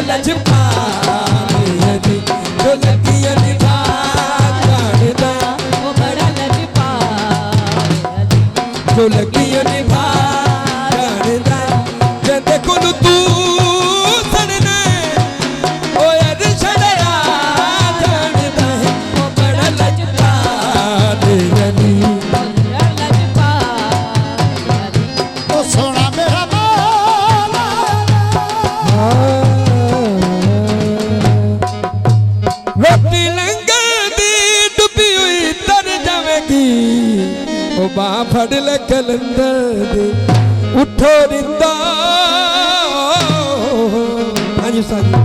लजपाल अली जो लगिया निभाग जानदा वो बड़ा लजपाल अली जो लगिया निभाग जानदा जंदे कुल तू सड़ने ओ यार छड़या जानदा वो बड़ा लजपाल अली बड़ा लजपाल अली ओ सोना मेरा रोटी लंगर दी डुबी हुई तर जावेगी ओ बां फड़ ले कलंदर दी उठो रिंदा हाँ जी साजी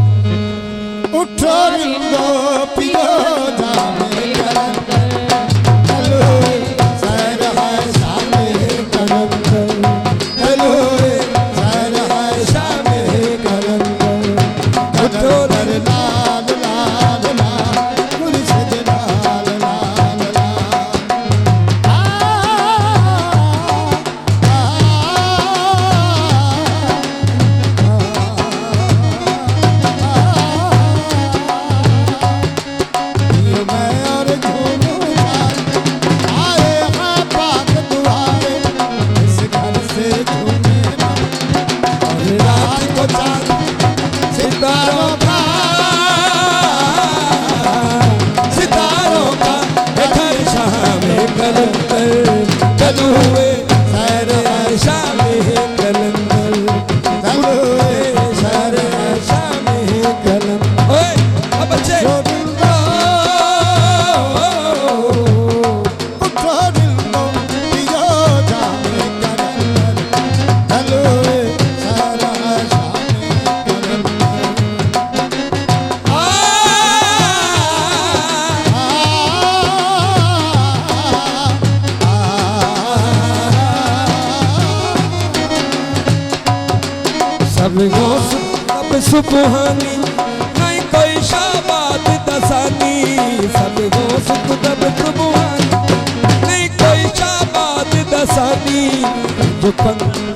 उठो रिंदा पियो जावे कलंदर हेलो सैर है शामे कलंदर हेलो सैर है शामे कलंदर उठो रिंदा अब सुबहानी नहीं कोई शाबाद दसानी सब हो सुख दब सुबहानी नहीं कोई शाबाद दसानी जो पंख